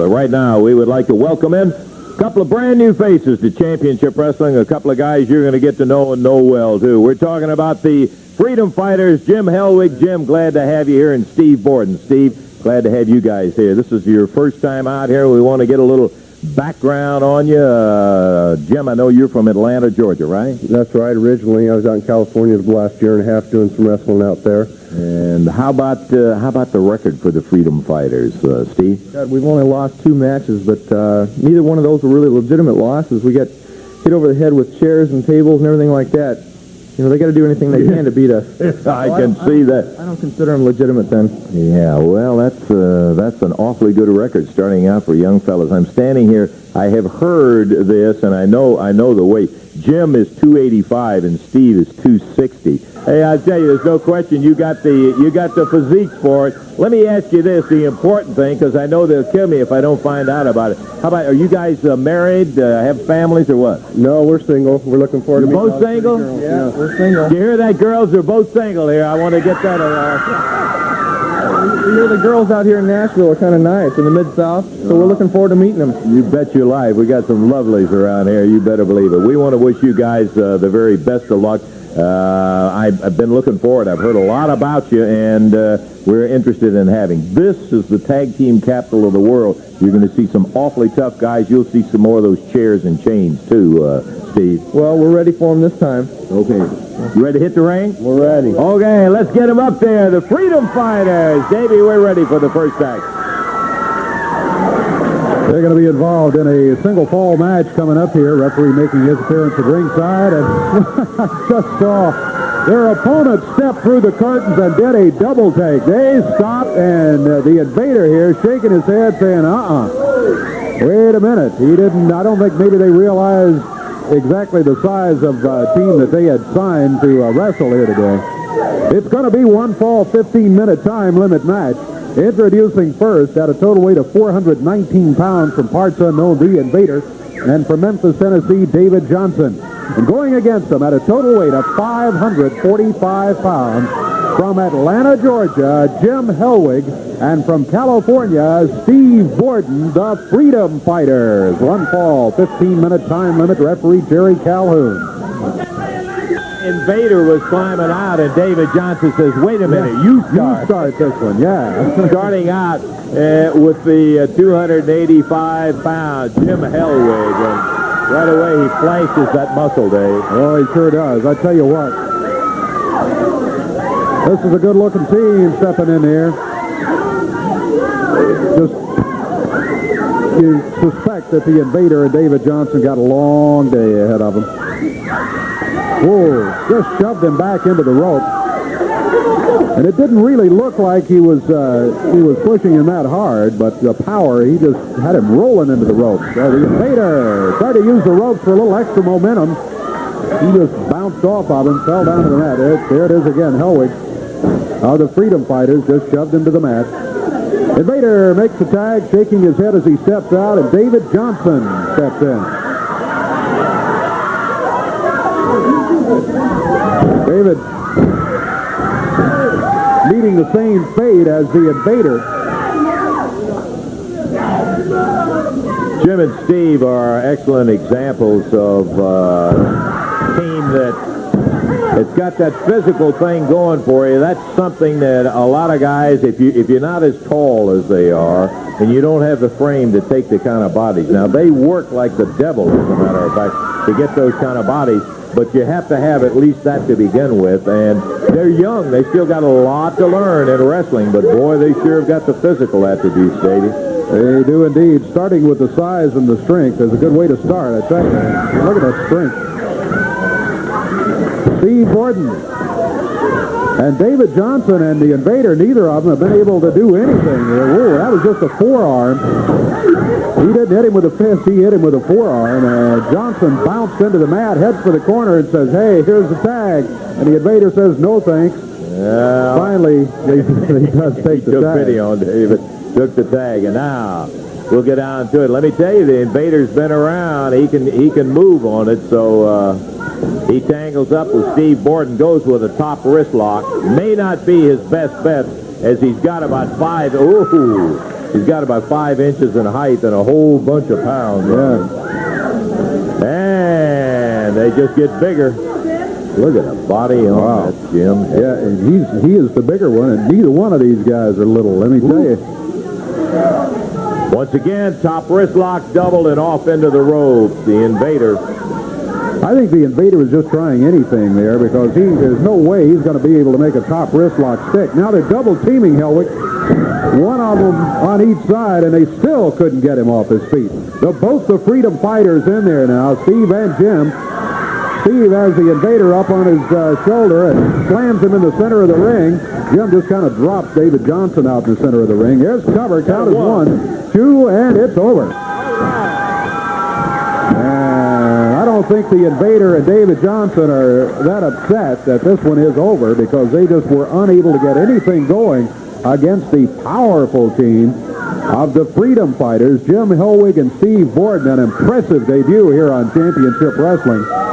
But right now, we would like to welcome in a couple of brand new faces to Championship Wrestling, a couple of guys you're going to get to know and know well, too. We're talking about the Freedom Fighters, Jim Hellwig. Jim, glad to have you here, and Steve Borden. Steve, glad to have you guys here. This is your first time out here. We want to get a little background on you. Jim, I know you're from Atlanta, Georgia, right? That's right. Originally, I was out in California the last year and a half doing some wrestling out there. And how about the record for the Freedom Fighters, Steve? God, we've only lost 2 matches, but neither one of those were really legitimate losses. We got hit over the head with chairs and tables and everything like that. You know, they got to do anything they can to beat us. I can see that. I don't consider them legitimate then. Yeah, well, that's an awfully good record starting out for young fellas. I'm standing here. I have heard this, and I know the weight. Jim is 285 and Steve is 260. Hey, I tell you, there's no question you got the physique for it. Let me ask you this, the important thing, because I know they'll kill me if I don't find out about it. How about, are you guys married, have families, or what? No, we're single. We're looking forward to meeting both single? Yeah, we're single. You hear that, girls? They're both single here. I want to get that. You hear the girls out here in Nashville are kind of nice in the Mid-South, so we're looking forward to meeting them. You bet your life. We got some lovelies around here. You better believe it. We want to wish you guys the very best of luck. I've been looking forward. I've heard a lot about you, and we're interested in having. This is the tag team capital of the world. You're going to see some awfully tough guys. You'll see some more of those chairs and chains, too, Steve. Well, we're ready for them this time. Okay. You ready to hit the ring? We're ready. Okay, let's get them up there. The Freedom Fighters. Davey, we're ready for the first act. They're going to be involved in a single fall match coming up here. Referee making his appearance at ringside, and I just saw their opponent step through the curtains and did a double take. They stopped, and the Invader here shaking his head saying, wait a minute. He didn't, I don't think maybe they realized exactly the size of team that they had signed to wrestle here today. It's going to be one fall, 15-minute time limit match. Introducing first at a total weight of 419 pounds from parts unknown, the Invader, and from Memphis, Tennessee, David Johnson. And going against them at a total weight of 545 pounds from Atlanta, Georgia, Jim Hellwig, and from California, Steve Borden, the Freedom Fighters. One fall, 15-minute time limit, referee Jerry Calhoun. Invader was climbing out, and David Johnson says, wait a minute, you start this one, yeah. Starting out with the 285 pounds, Jim Hellwig, and right away he flashes that muscle, Dave. Oh, he sure does. I tell you what, this is a good-looking team stepping in here. Just, you suspect that the Invader and David Johnson got a long day ahead of them. Whoa, just shoved him back into the rope. And it didn't really look like he was pushing him that hard, but the power, he just had him rolling into the ropes. So the Invader tried to use the ropes for a little extra momentum. He just bounced off of him, fell down to the mat. There it is again, Hellwig. The Freedom Fighters just shoved him to the mat. Invader makes the tag, shaking his head as he steps out, and David Johnson steps in. David meeting the same fate as the Invader. Jim and Steve are excellent examples of a team it's got that physical thing going for you. That's something that a lot of guys, if you're not as tall as they are, and you don't have the frame to take the kind of bodies. Now, they work like the devil, as a matter of fact, to get those kind of bodies. But you have to have at least that to begin with, and they're young. They still got a lot to learn in wrestling, but boy, they sure have got the physical attributes, Davey. They do indeed. Starting with the size and the strength is a good way to start, I tell you. Look at that strength. Steve Borden and David Johnson and the Invader, neither of them have been able to do anything. Whoa, that was just a forearm. He didn't hit him with a fist, he hit him with a forearm. Johnson bounced into the mat, heads for the corner, and says, hey, here's the tag. And the Invader says, no thanks. Finally, he does take the tag. Took pity on David, took the tag, and now we'll get down to it. Let me tell you, the Invader's been around. He can move on it, so he tangles up with Steve Borden, goes with a top wrist lock. May not be his best bet, as he's got about 5. Ooh. He's got about 5 inches in height and a whole bunch of pounds. Yeah. And they just get bigger. Look at the body on that, Jim. Yeah, and he is the bigger one, and neither one of these guys are little, let me tell you. Once again, top wrist lock doubled and off into the ropes. The Invader. I think the Invader was just trying anything there because there's no way he's going to be able to make a top wrist lock stick. Now they're double teaming Helwig, one of them on each side, and they still couldn't get him off his feet. Both the Freedom Fighters in there now, Steve and Jim. Steve has the Invader up on his shoulder and slams him in the center of the ring. Jim just kind of drops David Johnson out in the center of the ring. Here's cover, count is 1, 2, and it's over. And I don't think the Invader and David Johnson are that upset that this one is over because they just were unable to get anything going against the powerful team of the Freedom Fighters, Jim Helwig and Steve Borden. An impressive debut here on Championship Wrestling.